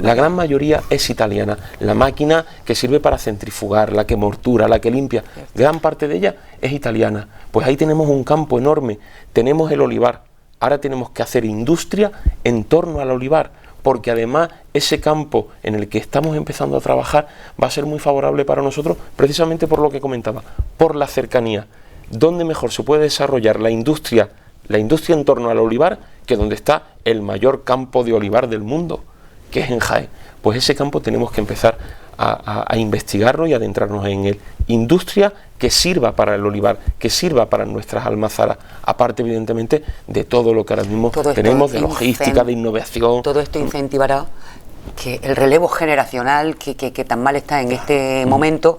Speaker 2: La gran mayoría es italiana. La máquina que sirve para centrifugar, la que mortura, la que limpia, gran parte de ella es italiana. Pues ahí tenemos un campo enorme, tenemos el olivar. Ahora tenemos que hacer industria en torno al olivar, porque además ese campo en el que estamos empezando a trabajar va a ser muy favorable para nosotros, precisamente por lo que comentaba, por la cercanía. ¿Dónde mejor se puede desarrollar la industria en torno al olivar que donde está el mayor campo de olivar del mundo, que es en Jaén? Pues ese campo tenemos que empezar a investigarlo y adentrarnos en él. Industria que sirva para el olivar, que sirva para nuestras almazaras, aparte evidentemente de todo lo que ahora mismo tenemos de logística, de innovación.
Speaker 1: Todo esto incentivará que el relevo generacional que tan mal está en este momento,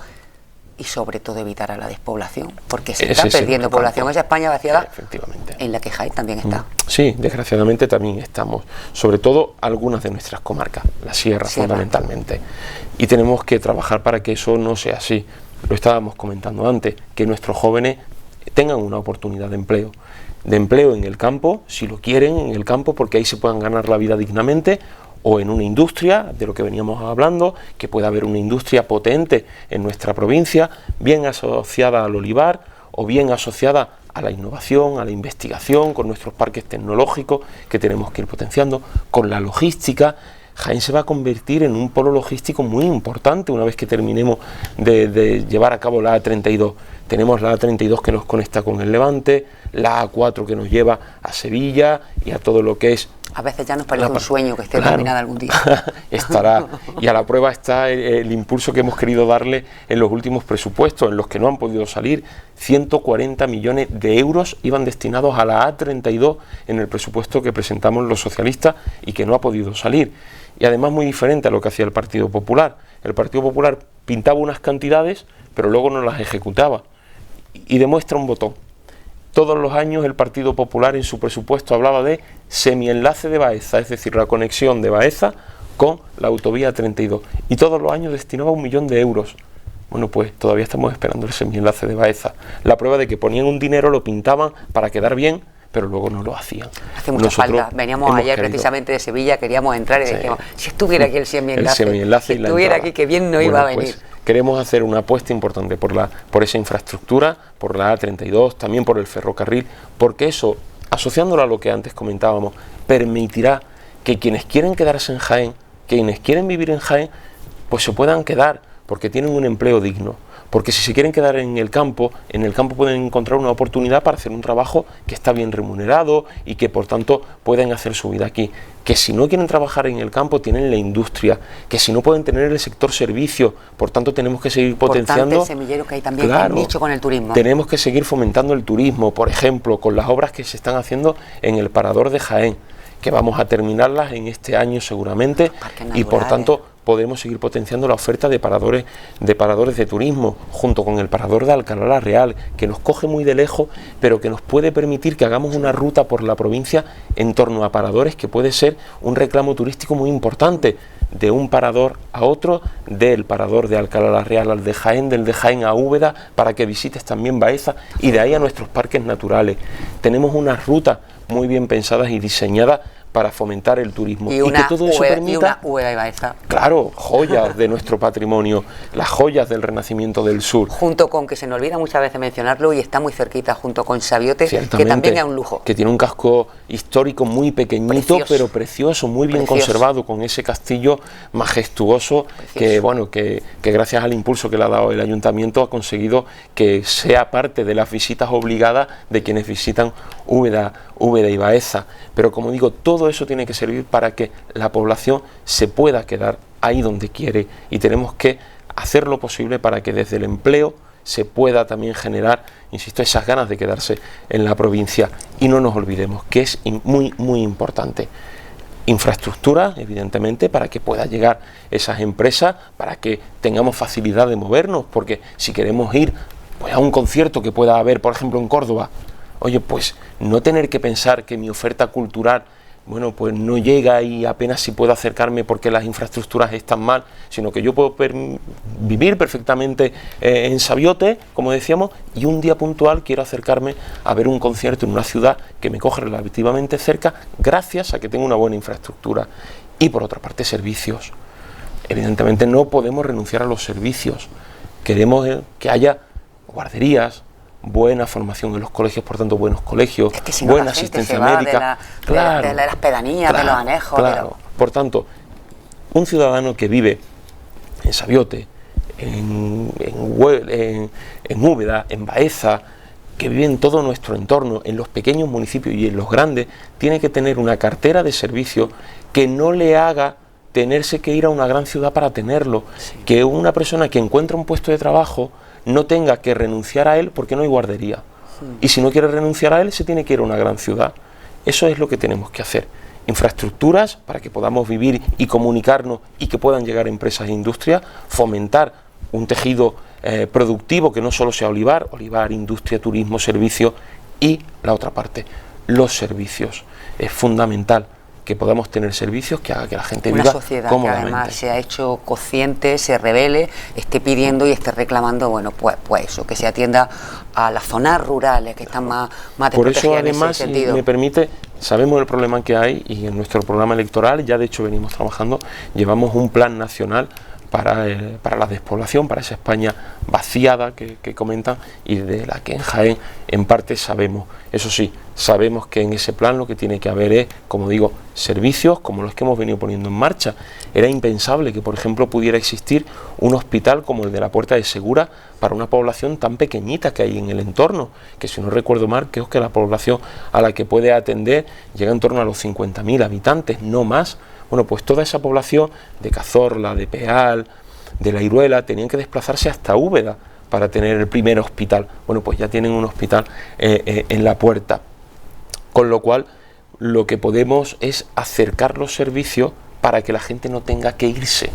Speaker 1: y sobre todo evitar a la despoblación, porque se está perdiendo población. Esa España vaciada,
Speaker 2: efectivamente,
Speaker 1: en la que Jaén también está.
Speaker 2: Sí, desgraciadamente también estamos, sobre todo algunas de nuestras comarcas, la sierra fundamentalmente, y tenemos que trabajar para que eso no sea así. Lo estábamos comentando antes, que nuestros jóvenes tengan una oportunidad de empleo en el campo, si lo quieren, en el campo, porque ahí se puedan ganar la vida dignamente, o en una industria, de lo que veníamos hablando, que pueda haber una industria potente en nuestra provincia, bien asociada al olivar o bien asociada a la innovación, a la investigación, con nuestros parques tecnológicos que tenemos que ir potenciando, con la logística. Jaén se va a convertir en un polo logístico muy importante una vez que terminemos de llevar a cabo la A32. Tenemos la A32 que nos conecta con el Levante, la A4 que nos lleva a Sevilla y a todo lo que es...
Speaker 1: A veces ya nos parece un sueño que esté terminada algún día.
Speaker 2: Estará, y a la prueba está el impulso que hemos querido darle en los últimos presupuestos, en los que no han podido salir. 140 millones de euros iban destinados a la A32 en el presupuesto que presentamos los socialistas y que no ha podido salir. Y además muy diferente a lo que hacía el Partido Popular. El Partido Popular pintaba unas cantidades, pero luego no las ejecutaba. Y demuestra un botón. Todos los años el Partido Popular en su presupuesto hablaba de semienlace de Baeza, es decir, la conexión de Baeza con la autovía 32. Y todos los años destinaba 1 millón de euros. Bueno, pues todavía estamos esperando el semienlace de Baeza. La prueba de que ponían un dinero, lo pintaban para quedar bien, pero luego no lo hacían.
Speaker 1: Hace mucha falta. Veníamos ayer precisamente de Sevilla, queríamos entrar y decíamos, si estuviera aquí el semienlace, si estuviera aquí, que bien no iba a venir.
Speaker 2: Pues, queremos hacer una apuesta importante por esa infraestructura, por la A32, también por el ferrocarril, porque eso, asociándolo a lo que antes comentábamos, permitirá que quienes quieren quedarse en Jaén, quienes quieren vivir en Jaén, pues se puedan quedar, porque tienen un empleo digno. Porque si se quieren quedar en el campo pueden encontrar una oportunidad para hacer un trabajo que está bien remunerado y que por tanto pueden hacer su vida aquí. Que si no quieren trabajar en el campo tienen la industria, que si no pueden tener el sector servicio, por tanto tenemos que seguir potenciando...
Speaker 1: el semillero que hay también, claro, el nicho con el turismo.
Speaker 2: Tenemos que seguir fomentando el turismo, por ejemplo, con las obras que se están haciendo en el Parador de Jaén, que vamos a terminarlas en este año seguramente, y por tanto podemos seguir potenciando la oferta de paradores de turismo, junto con el parador de Alcalá la Real, que nos coge muy de lejos, pero que nos puede permitir que hagamos una ruta por la provincia en torno a paradores, que puede ser un reclamo turístico muy importante, de un parador a otro, del parador de Alcalá la Real al de Jaén, del de Jaén a Úbeda, para que visites también Baeza, y de ahí a nuestros parques naturales. Tenemos unas rutas muy bien pensadas y diseñadas para fomentar el turismo, y que todo eso permita,
Speaker 1: Úbeda y Baeza,
Speaker 2: claro, joyas de nuestro patrimonio, las joyas del Renacimiento del Sur,
Speaker 1: junto con, que se nos olvida muchas veces mencionarlo y está muy cerquita, junto con Sabiote, que también es un lujo,
Speaker 2: que tiene un casco histórico muy pequeñito, pero precioso, muy bien conservado, con ese castillo majestuoso, que bueno, que gracias al impulso que le ha dado el ayuntamiento ha conseguido que sea parte de las visitas obligadas de quienes visitan Úbeda y Baeza. Pero como digo, todo eso tiene que servir para que la población se pueda quedar ahí donde quiere, y tenemos que hacer lo posible para que desde el empleo se pueda también generar, insisto, esas ganas de quedarse en la provincia. Y no nos olvidemos que es muy, muy importante. Infraestructura, evidentemente, para que pueda llegar esas empresas, para que tengamos facilidad de movernos, porque si queremos ir pues a un concierto que pueda haber, por ejemplo, en Córdoba. Oye, pues no tener que pensar que mi oferta cultural, bueno, pues no llega y apenas si puedo acercarme porque las infraestructuras están mal, sino que yo puedo vivir perfectamente en Sabiote, como decíamos, y un día puntual quiero acercarme a ver un concierto en una ciudad que me coge relativamente cerca, gracias a que tengo una buena infraestructura. Y por otra parte, servicios. Evidentemente no podemos renunciar a los servicios. Queremos que haya guarderías, buena formación en los colegios, por tanto buenos colegios,
Speaker 1: es que si no, buena asistencia médica, de las pedanías, de los anejos.
Speaker 2: Claro. Por tanto, un ciudadano que vive en Sabiote, en Úbeda, en Baeza, que vive en todo nuestro entorno, en los pequeños municipios y en los grandes, tiene que tener una cartera de servicios que no le haga tenerse que ir a una gran ciudad para tenerlo, sí. Que una persona que encuentra un puesto de trabajo no tenga que renunciar a él porque no hay guardería. Sí. Y si no quiere renunciar a él, se tiene que ir a una gran ciudad. Eso es lo que tenemos que hacer. Infraestructuras para que podamos vivir y comunicarnos y que puedan llegar empresas e industrias, fomentar un tejido productivo que no solo sea olivar, industria, turismo, servicios, y la otra parte, los servicios. Es fundamental que podamos tener servicios que haga que la gente viva
Speaker 1: sociedad cómodamente. Que además se ha hecho consciente, se revele, esté pidiendo y esté reclamando, bueno, pues eso, que se atienda a las zonas rurales que están más
Speaker 2: por eso, además, si me permite, sabemos el problema que hay y en nuestro programa electoral, ya de hecho venimos trabajando, llevamos un plan nacional para la despoblación, para esa España vaciada que comentan y de la que en Jaén en parte sabemos. Eso sí, sabemos que en ese plan lo que tiene que haber es, como digo, servicios como los que hemos venido poniendo en marcha. Era impensable que, por ejemplo, pudiera existir un hospital como el de la Puerta de Segura para una población tan pequeñita que hay en el entorno, que si no recuerdo mal, creo que la población a la que puede atender llega en torno a los 50.000 habitantes, no más. Bueno, pues toda esa población de Cazorla, de Peal, de La Iruela, tenían que desplazarse hasta Úbeda para tener el primer hospital. Bueno, pues ya tienen un hospital en La Puerta. Con lo cual, lo que podemos es acercar los servicios para que la gente no tenga que irse.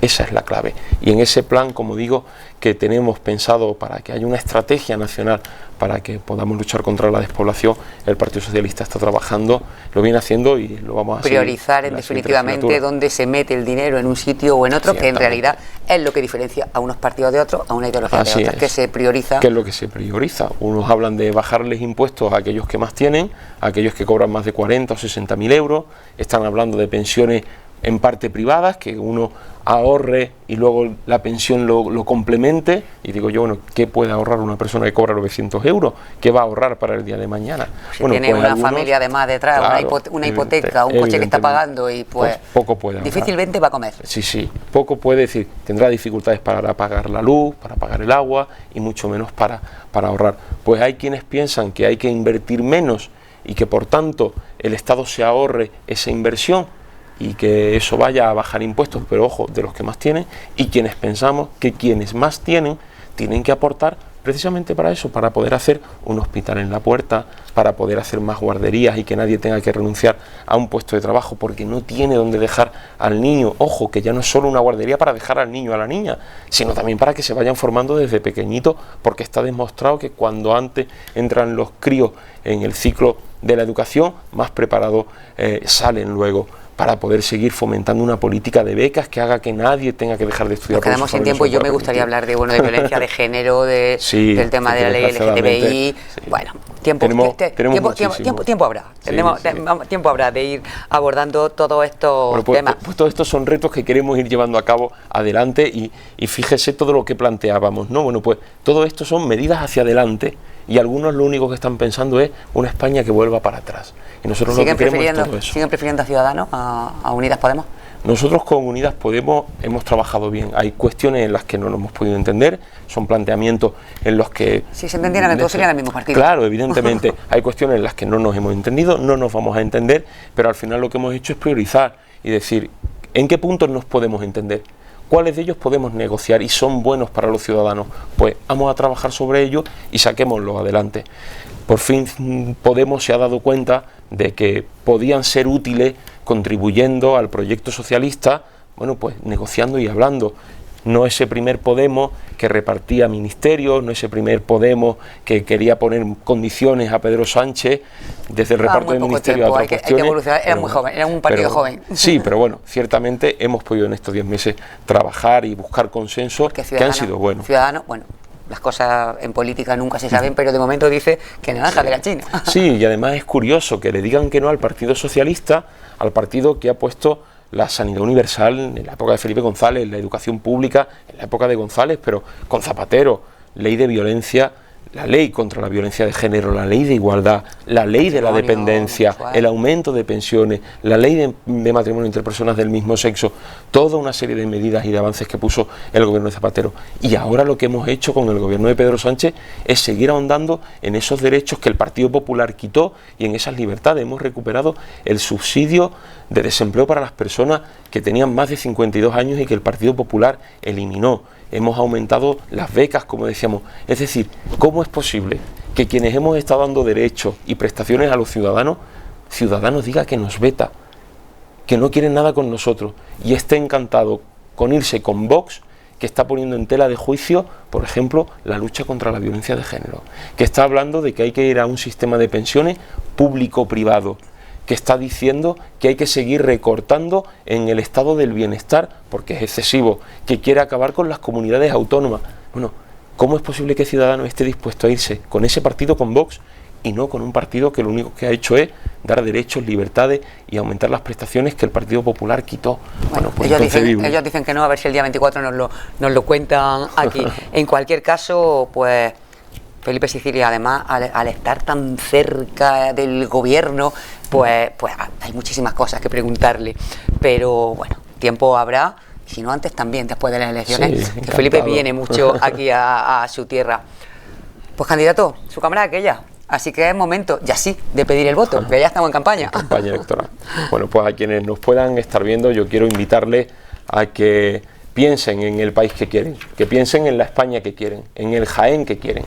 Speaker 2: Esa es la clave. Y en ese plan, como digo, que tenemos pensado para que haya una estrategia nacional para que podamos luchar contra la despoblación, el Partido Socialista está trabajando, lo viene haciendo y lo vamos a
Speaker 1: priorizar en definitivamente dónde se mete el dinero en un sitio o en otro, que en realidad es lo que diferencia a unos partidos de otros, a una ideología de otras, que se prioriza.
Speaker 2: ¿Qué es lo que se prioriza? Unos hablan de bajarles impuestos a aquellos que más tienen, a aquellos que cobran más de 40 o 60.000 euros, están hablando de pensiones en parte privadas, que uno ahorre y luego la pensión lo complemente, y digo yo, bueno, ¿qué puede ahorrar una persona que cobra 900 euros? ¿Qué va a ahorrar para el día de mañana?
Speaker 1: Si
Speaker 2: bueno,
Speaker 1: tiene
Speaker 2: pues
Speaker 1: una familia además detrás, claro, una hipoteca, un coche que está pagando y pues
Speaker 2: poco puede ahorrar.
Speaker 1: Difícilmente va a comer.
Speaker 2: Sí, poco puede decir, tendrá dificultades para pagar la luz, para pagar el agua y mucho menos para ahorrar. Pues hay quienes piensan que hay que invertir menos y que por tanto el Estado se ahorre esa inversión y que eso vaya a bajar impuestos, pero ojo, de los que más tienen, y quienes pensamos que quienes más tienen que aportar precisamente para eso, para poder hacer un hospital en La Puerta, para poder hacer más guarderías y que nadie tenga que renunciar a un puesto de trabajo porque no tiene dónde dejar al niño. Ojo, que ya no es solo una guardería para dejar al niño o a la niña, sino también para que se vayan formando desde pequeñito, porque está demostrado que cuando antes entran los críos en el ciclo de la educación, más preparados salen luego, para poder seguir fomentando una política de becas que haga que nadie tenga que dejar de estudiar.
Speaker 1: Nos quedamos sin tiempo y yo me gustaría hablar de violencia de género, del tema de la ley LGTBI. Sí. Bueno, tiempo habrá. Tiempo habrá de ir abordando todos estos temas.
Speaker 2: Pues todos estos son retos que queremos ir llevando a cabo adelante y fíjese todo lo que planteábamos, ¿no? Bueno, pues todo esto son medidas hacia adelante y algunos lo único que están pensando es una España que vuelva para atrás. Y nosotros lo que queremos es todo eso.
Speaker 1: ¿Siguen prefiriendo a Ciudadanos a Unidas Podemos?
Speaker 2: Nosotros con Unidas Podemos hemos trabajado bien. Hay cuestiones en las que no nos hemos podido entender, son planteamientos en los que...
Speaker 1: Si se entendieran, todos serían el mismo partido.
Speaker 2: Claro, evidentemente. Hay cuestiones en las que no nos hemos entendido, no nos vamos a entender, pero al final lo que hemos hecho es priorizar y decir en qué puntos nos podemos entender. ¿Cuáles de ellos podemos negociar y son buenos para los ciudadanos? Pues vamos a trabajar sobre ello y saquémoslo adelante. Por fin Podemos se ha dado cuenta de que podían ser útiles contribuyendo al proyecto socialista, bueno, pues negociando y hablando. no ese primer Podemos que repartía ministerios, no ese primer Podemos que quería poner condiciones a Pedro Sánchez desde el reparto de ministerios a otras cuestiones.
Speaker 1: Hay que evolucionar, era muy joven, era un partido joven.
Speaker 2: Sí, pero bueno, ciertamente hemos podido en estos 10 meses trabajar y buscar consensos que han sido buenos.
Speaker 1: Ciudadanos, bueno, las cosas en política nunca se saben, pero de momento dice que naranja de la China.
Speaker 2: Sí, y además es curioso que le digan que no al Partido Socialista, al partido que ha puesto la sanidad universal en la época de Felipe González, la educación pública en la época de González, pero con Zapatero, ley de violencia, la ley contra la violencia de género, la ley de igualdad, la ley de la dependencia, el aumento de pensiones, la ley de matrimonio entre personas del mismo sexo, toda una serie de medidas y de avances que puso el gobierno de Zapatero. Y ahora lo que hemos hecho con el gobierno de Pedro Sánchez es seguir ahondando en esos derechos que el Partido Popular quitó y en esas libertades. Hemos recuperado el subsidio de desempleo para las personas que tenían más de 52 años y que el Partido Popular eliminó. Hemos aumentado las becas, como decíamos. Es decir, ¿cómo es posible que quienes hemos estado dando derechos y prestaciones a los ciudadanos diga que nos veta, que no quieren nada con nosotros y esté encantado con irse con Vox, que está poniendo en tela de juicio, por ejemplo, la lucha contra la violencia de género, que está hablando de que hay que ir a un sistema de pensiones público-privado, que está diciendo que hay que seguir recortando en el estado del bienestar porque es excesivo, que quiere acabar con las comunidades autónomas. Bueno, ¿cómo es posible que Ciudadanos esté dispuesto a irse con ese partido, con Vox, y no con un partido que lo único que ha hecho es dar derechos, libertades y aumentar las prestaciones que el Partido Popular quitó?
Speaker 1: Bueno, pues ellos dicen que no, a ver si el día 24 nos lo cuentan aquí. En cualquier caso, pues Felipe Sicilia, además, al estar tan cerca del gobierno, pues hay muchísimas cosas que preguntarle. Pero bueno, tiempo habrá, si no antes también, después de las elecciones, sí, que Felipe viene mucho aquí a su tierra. Pues candidato, su cámara es aquella. Así que es momento, ya sí, de pedir el voto, que ya estamos en campaña.
Speaker 2: Campaña electoral. Bueno, pues a quienes nos puedan estar viendo, yo quiero invitarles a que piensen en el país que quieren, que piensen en la España que quieren, en el Jaén que quieren,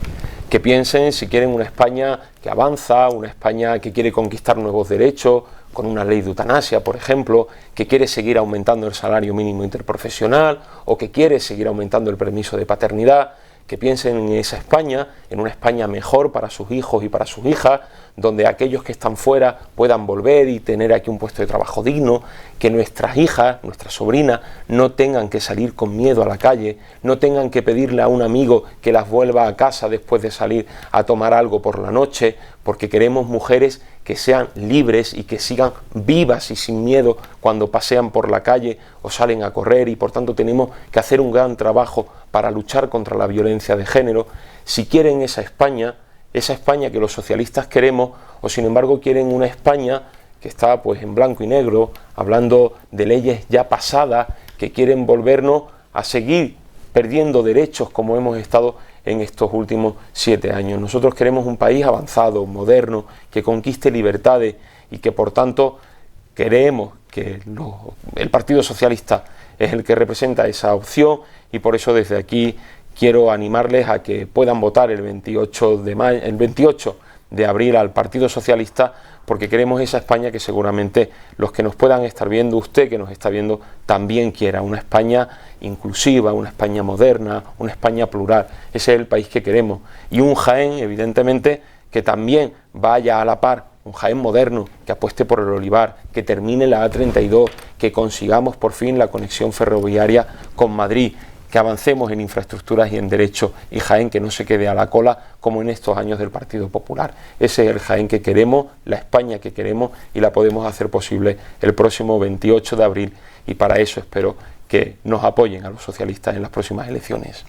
Speaker 2: que piensen si quieren una España que avanza, una España que quiere conquistar nuevos derechos, con una ley de eutanasia, por ejemplo, que quiere seguir aumentando el salario mínimo interprofesional o que quiere seguir aumentando el permiso de paternidad, que piensen en esa España, en una España mejor para sus hijos y para sus hijas, donde aquellos que están fuera puedan volver y tener aquí un puesto de trabajo digno, que nuestras hijas, nuestras sobrinas, no tengan que salir con miedo a la calle, no tengan que pedirle a un amigo que las vuelva a casa después de salir a tomar algo por la noche, porque queremos mujeres que sean libres y que sigan vivas y sin miedo cuando pasean por la calle o salen a correr, y por tanto tenemos que hacer un gran trabajo para luchar contra la violencia de género. Si quieren esa España que los socialistas queremos, o sin embargo quieren una España que está pues en blanco y negro, hablando de leyes ya pasadas, que quieren volvernos a seguir perdiendo derechos como hemos estado en estos últimos 7 años. Nosotros queremos un país avanzado, moderno, que conquiste libertades y que por tanto creemos que el Partido Socialista es el que representa esa opción, y por eso desde aquí quiero animarles a que puedan votar el 28 de abril al Partido Socialista, porque queremos esa España que seguramente los que nos puedan estar viendo, usted que nos está viendo, también quiera, una España inclusiva, una España moderna, una España plural. Ese es el país que queremos, y un Jaén, evidentemente, que también vaya a la par, un Jaén moderno, que apueste por el olivar, que termine la A32, que consigamos por fin la conexión ferroviaria con Madrid, que avancemos en infraestructuras y en derechos, y Jaén que no se quede a la cola como en estos años del Partido Popular. Ese es el Jaén que queremos, la España que queremos, y la podemos hacer posible el próximo 28 de abril, y para eso espero que nos apoyen a los socialistas en las próximas elecciones.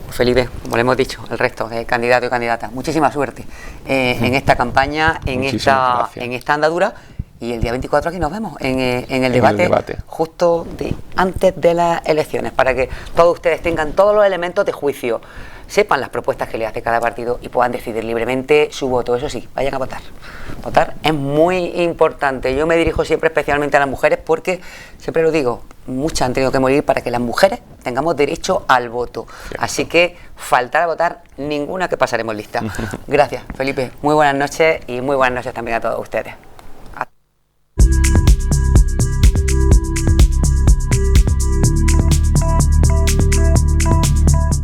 Speaker 1: Felipe, como le hemos dicho, el resto de candidatos y candidatas, muchísima suerte en esta campaña, en esta andadura. Y el día 24 aquí nos vemos en el debate, justo antes de las elecciones, para que todos ustedes tengan todos los elementos de juicio, sepan las propuestas que le hace cada partido y puedan decidir libremente su voto. Eso sí, vayan a votar. Votar es muy importante. Yo me dirijo siempre especialmente a las mujeres porque, siempre lo digo, muchas han tenido que morir para que las mujeres tengamos derecho al voto. Cierto. Así que faltar a votar ninguna, que pasaremos lista. Gracias, Felipe. Muy buenas noches, y muy buenas noches también a todos ustedes.
Speaker 3: Thank you.